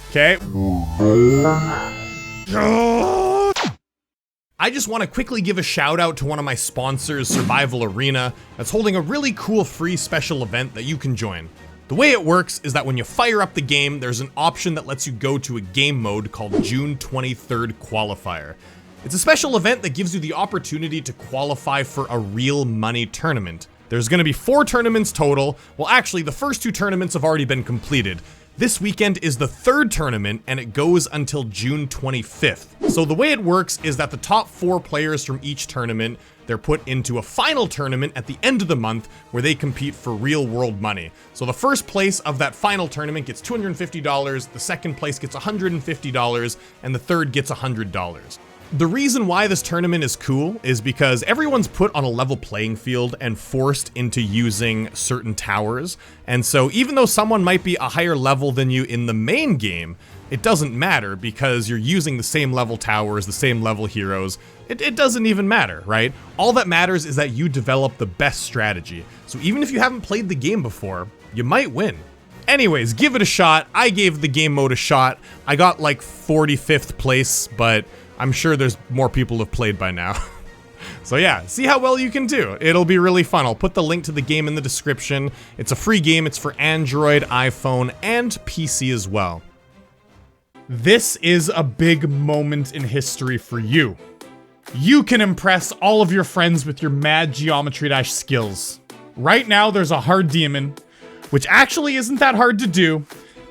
Okay. I just want to quickly give a shout out to one of my sponsors, Survival Arena, that's holding a really cool free special event that you can join. The way it works is that when you fire up the game, there's an option that lets you go to a game mode called June 23rd Qualifier. It's a special event that gives you the opportunity to qualify for a real money tournament. There's going to be 4 tournaments total. Well, actually, the first 2 tournaments have already been completed. This weekend is the 3rd tournament, and it goes until June 25th. So the way it works is that the top 4 players from each tournament, they're put into a final tournament at the end of the month where they compete for real world money. So the first place of that final tournament gets $250, the second place gets $150, and the third gets $100. The reason why this tournament is cool is because everyone's put on a level playing field and forced into using certain towers. And so even though someone might be a higher level than you in the main game, it doesn't matter because you're using the same level towers, the same level heroes. It doesn't even matter, right? All that matters is that you develop the best strategy. So even if you haven't played the game before, you might win. Anyways, give it a shot. I gave the game mode a shot. I got like 45th place, but I'm sure there's more people have played by now. So yeah, see how well you can do. It'll be really fun. I'll put the link to the game in the description. It's a free game. It's for Android, iPhone, and PC as well. This is a big moment in history for you. You can impress all of your friends with your mad Geometry Dash skills. Right now, there's a hard demon, which actually isn't that hard to do.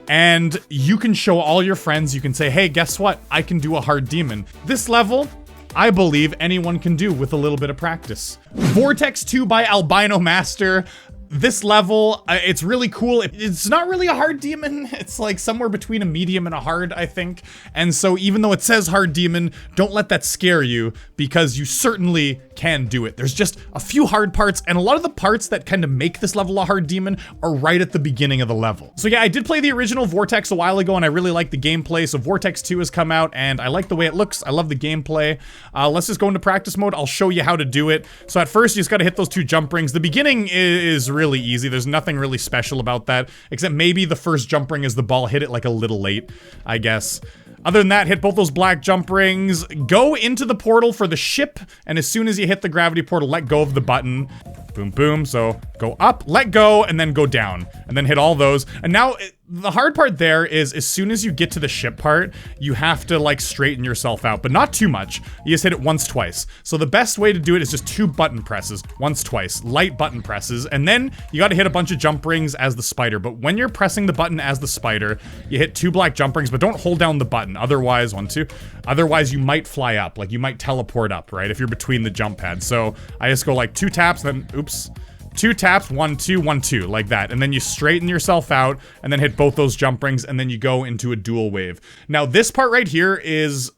And you can show all your friends, you can say, hey, guess what? I can do a hard demon. This level, I believe anyone can do with a little bit of practice. Vortex 2 by AlbinoMaster. This level, it's really cool. It's not really a hard demon. It's like somewhere between a medium and a hard, I think. And so even though it says hard demon, don't let that scare you because you certainly can do it. There's just a few hard parts, and a lot of the parts that kind of make this level a hard demon are right at the beginning of the level. So yeah, I did play the original Vortex a while ago and I really like the gameplay. So Vortex 2 has come out and I like the way it looks. I love the gameplay. Let's just go into practice mode. I'll show you how to do it. So at first you just got to hit those 2 jump rings. The beginning is really easy. There's nothing really special about that, except maybe the first jump ring is the ball hit it like a little late, I guess. Other than that, hit both those black jump rings, go into the portal for the ship, and as soon as you hit the gravity portal, let go of the button. Boom, boom. So go up, let go, and then go down, and then hit all those. And now the hard part there is as soon as you get to the ship part, you have to like straighten yourself out, but not too much. You just hit it once, twice. So the best way to do it is just 2 button presses, once, twice, light button presses, and then you got to hit a bunch of jump rings as the spider. But when you're pressing the button as the spider, you hit 2 black jump rings, but don't hold down the button. Otherwise, 1, 2. Otherwise, you might fly up, like you might teleport up, right? If you're between the jump pads. So I just go like 2 taps, then oops. 2 taps, 1, 2, 1, 2, like that. And then you straighten yourself out and then hit both those jump rings and then you go into a dual wave. Now this part right here is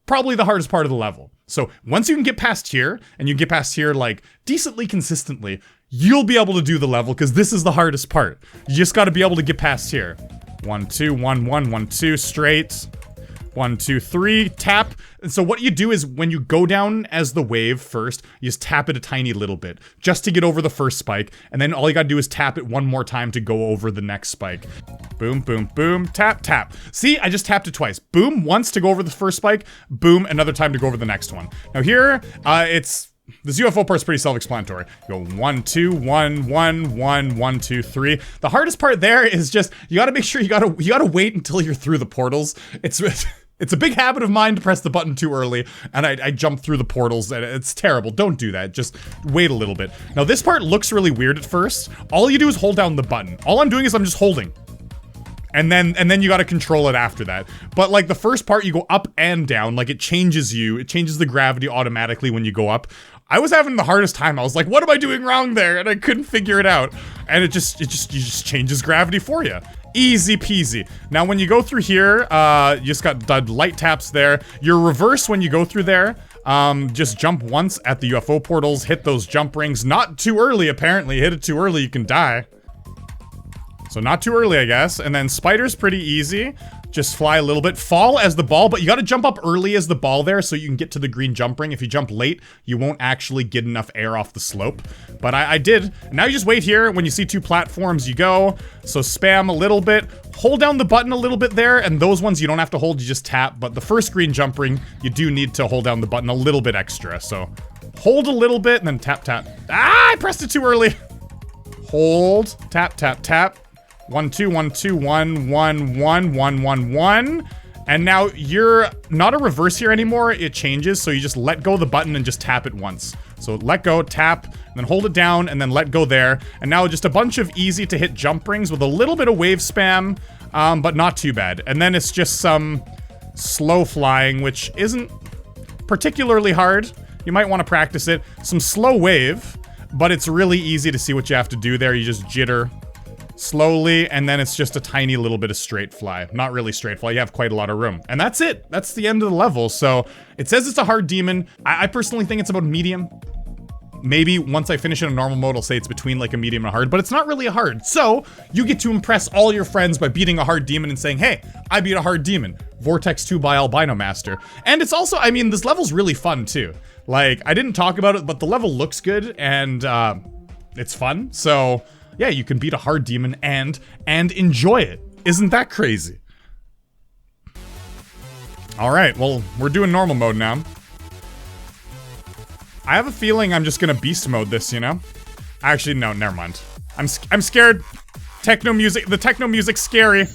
probably the hardest part of the level. So once you can get past here and you get past here like decently consistently, you'll be able to do the level because this is the hardest part. You just got to be able to get past here. 1, 2, 1, 1, 1, 2, straight. 1, 2, 3, tap. And so what you do is when you go down as the wave first, you just tap it a tiny little bit just to get over the first spike. And then all you gotta do is tap it one more time to go over the next spike. Boom, boom, boom, tap, tap. See, I just tapped it twice. Boom, once to go over the first spike. Boom, another time to go over the next one. Now here, this UFO part's pretty self-explanatory. You go 1, 2, 1, 1, 1, 1, 2, 3. The hardest part there is just, you gotta make sure you gotta wait until you're through the portals. It's a big habit of mine to press the button too early, and I jump through the portals, and it's terrible. Don't do that. Just wait a little bit. Now, this part looks really weird at first. All you do is hold down the button. All I'm doing is I'm just holding. And then you gotta control it after that. But like the first part, you go up and down, like it changes the gravity automatically when you go up. I was having the hardest time. I was like, what am I doing wrong there? And I couldn't figure it out. And it just changes gravity for you. Easy peasy. Now when you go through here, you just got the light taps there. Your reverse when you go through there, just jump once at the UFO portals, hit those jump rings. Not too early, apparently. Hit it too early, you can die. So not too early, I guess. And then spider's pretty easy. Just fly a little bit. Fall as the ball, but you gotta jump up early as the ball there so you can get to the green jump ring. If you jump late, you won't actually get enough air off the slope. But I did. Now you just wait here. When you see 2 platforms, you go. So spam a little bit. Hold down the button a little bit there, and those ones you don't have to hold, you just tap. But the first green jump ring, you do need to hold down the button a little bit extra. So hold a little bit, and then tap, tap. Ah, I pressed it too early. Hold, tap, tap, tap. 1, 2, 1, 2, 1, 1, 1, 1, 1, 1. And now you're not a reverse here anymore. It changes, so you just let go of the button and just tap it once. So let go, tap, and then hold it down, and then let go there. And now just a bunch of easy to hit jump rings with a little bit of wave spam, but not too bad. And then it's just some slow flying, which isn't particularly hard. You might want to practice it. Some slow wave, but it's really easy to see what you have to do there. You just jitter slowly, and then it's just a tiny little bit of straight fly. Not really straight fly, you have quite a lot of room. And that's it. That's the end of the level. So it says it's a hard demon. I personally think it's about medium. Maybe once I finish it in normal mode, I'll say it's between like a medium and a hard, but it's not really a hard. So you get to impress all your friends by beating a hard demon and saying, hey, I beat a hard demon. Vortex 2 by AlbinoMaster. And it's also, I mean, this level's really fun too. Like, I didn't talk about it, but the level looks good and it's fun. So yeah, you can beat a hard demon and enjoy it. Isn't that crazy? All right, well, we're doing normal mode now. I have a feeling I'm just gonna beast mode this, you know? Actually, no, never mind. I'm scared. Techno music, the techno music's scary.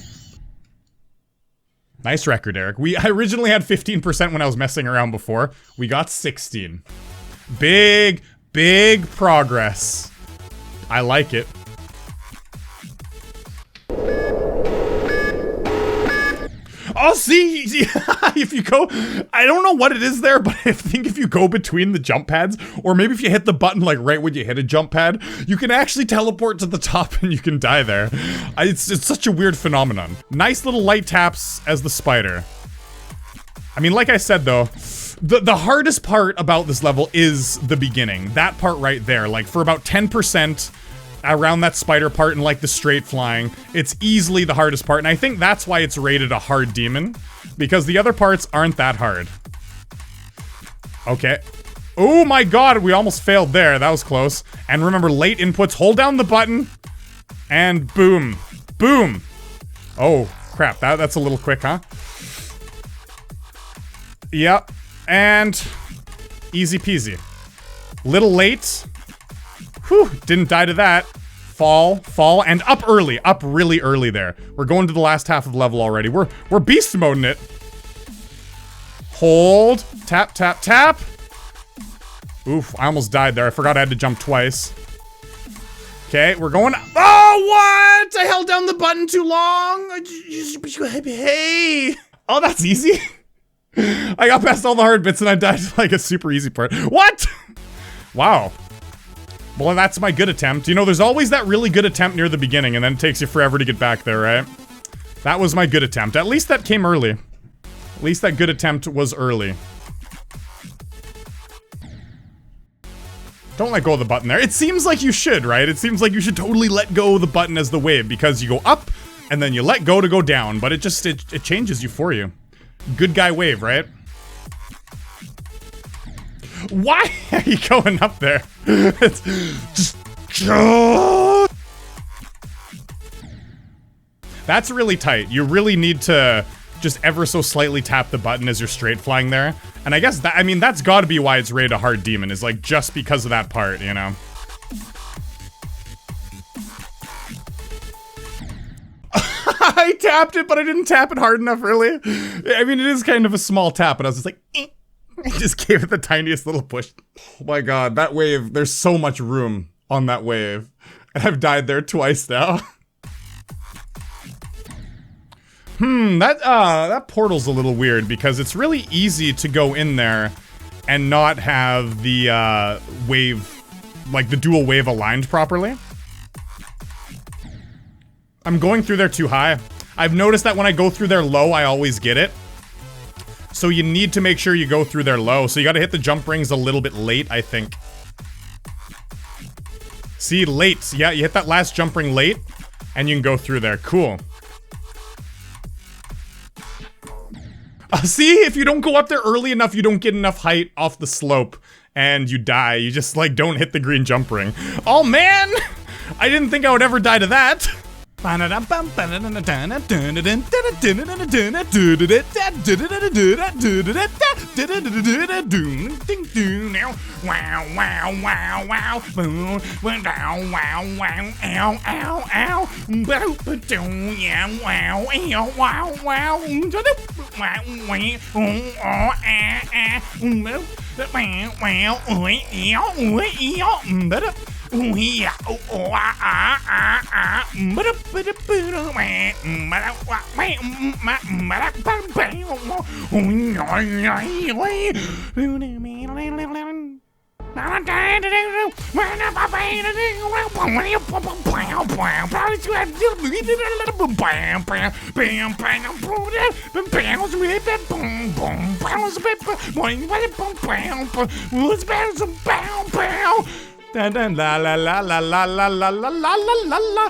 Nice record, Eric. I originally had 15% when I was messing around before. We got 16. Big progress. I like it. Oh, see, if you go, I don't know what it is there, but I think if you go between the jump pads, or maybe if you hit the button like right when you hit a jump pad, you can actually teleport to the top and you can die there. It's such a weird phenomenon. Nice little light taps as the spider. I mean, like I said though, the hardest part about this level is the beginning. That part right there, like for about 10%, around that spider part and like the straight flying, it's easily the hardest part, and I think that's why it's rated a hard demon, because the other parts aren't that hard. Okay. Oh my god, we almost failed there. That was close. And remember, late inputs, hold down the button, and boom. Boom. Oh, crap. That's a little quick, huh? Yep. And easy peasy. Little late. Whew, didn't die to that. Fall, and up early. Up really early there. We're going to the last half of the level already. We're beast moding it. Hold. Tap, tap, tap. Oof, I almost died there. I forgot I had to jump twice. Okay, we're going. Oh, what? I held down the button too long. Hey. Oh, that's easy. I got past all the hard bits and I died to like a super easy part. What? Wow. Well, that's my good attempt. You know, there's always that really good attempt near the beginning, and then it takes you forever to get back there, right? That was my good attempt. At least that came early. At least that good attempt was early. Don't let go of the button there. It seems like you should, right? It seems like you should totally let go of the button as the wave, because you go up, and then you let go to go down, but it changes you for you. Good guy wave, right? Why are you going up there? It's just... That's really tight. You really need to just ever so slightly tap the button as you're straight flying there. And I guess that, I mean, that's gotta be why it's rated a hard demon, is like just because of that part, you know? I tapped it, but I didn't tap it hard enough, really. I mean, it is kind of a small tap, and I was just like, eh. I just gave it the tiniest little push. Oh my god, that wave, there's so much room on that wave. And I've died there twice now. That portal's a little weird because it's really easy to go in there and not have the wave, like the dual wave aligned properly. I'm going through there too high. I've noticed that when I go through there low, I always get it. So you need to make sure you go through there low. So you gotta hit the jump rings a little bit late, I think. See, late. Yeah, you hit that last jump ring late. and you can go through there. Cool. See, if you don't go up there early enough, you don't get enough height off the slope, and you die. You just, like, don't hit the green jump ring. Oh, man! I didn't think I would ever die to that. La la la la la la la la la la la la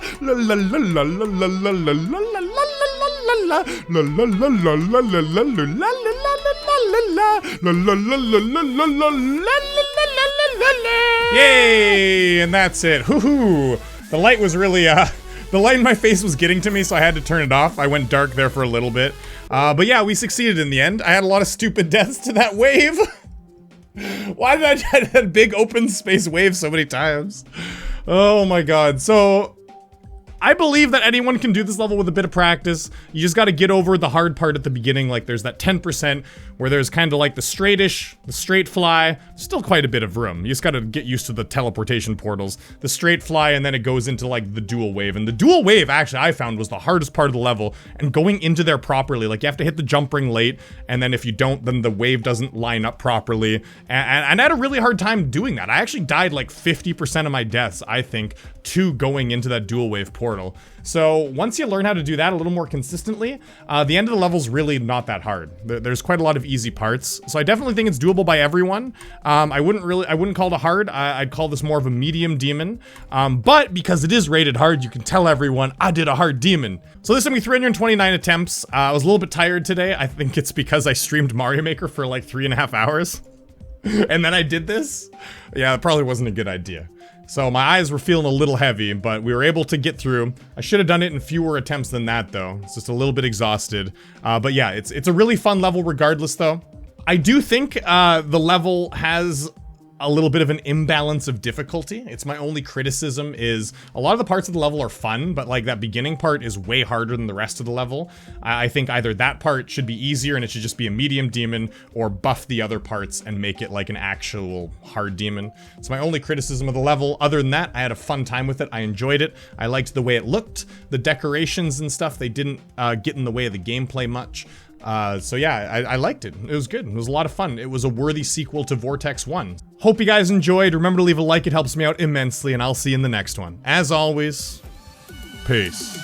Yay! And that's it. Hoo-hoo! The light was really, the light in my face was getting to me, so I had to turn it off. I went dark there for a little bit. But yeah, we succeeded in the end. I had a lot of stupid deaths to that wave. Why did I try that big open space wave so many times? Oh my god. So, I believe that anyone can do this level with a bit of practice. You just gotta get over the hard part at the beginning. Like, there's that 10% where there's kind of like the straight fly. Still quite a bit of room. You just gotta get used to the teleportation portals. The straight fly, and then it goes into like the dual wave. And the dual wave, actually, I found was the hardest part of the level. And going into there properly, like you have to hit the jump ring late, and then if you don't, then the wave doesn't line up properly. And I had a really hard time doing that. I actually died like 50% of my deaths, I think, to going into that dual wave portal. So once you learn how to do that a little more consistently, the end of the level's really not that hard. There's quite a lot of easy parts. So I definitely think it's doable by everyone. I wouldn't call it a hard. I'd call this more of a medium demon. But because it is rated hard, you can tell everyone I did a hard demon. So this took me 329 attempts. I was a little bit tired today. I think it's because I streamed Mario Maker for like 3.5 hours. And then I did this. Yeah, it probably wasn't a good idea. So my eyes were feeling a little heavy, but we were able to get through. I should have done it in fewer attempts than that, though. It's just a little bit exhausted. But yeah, it's a really fun level regardless, though. I do think the level has a little bit of an imbalance of difficulty. It's my only criticism is a lot of the parts of the level are fun, but like that beginning part is way harder than the rest of the level. I think either that part should be easier and it should just be a medium demon, or buff the other parts and make it like an actual hard demon. It's my only criticism of the level. Other than that, I had a fun time with it. I enjoyed it. I liked the way it looked. The decorations and stuff, they didn't get in the way of the gameplay much. So yeah, I liked it. It was good. It was a lot of fun. It was a worthy sequel to Vortex 1. Hope you guys enjoyed. Remember to leave a like, it helps me out immensely, and I'll see you in the next one. As always, peace.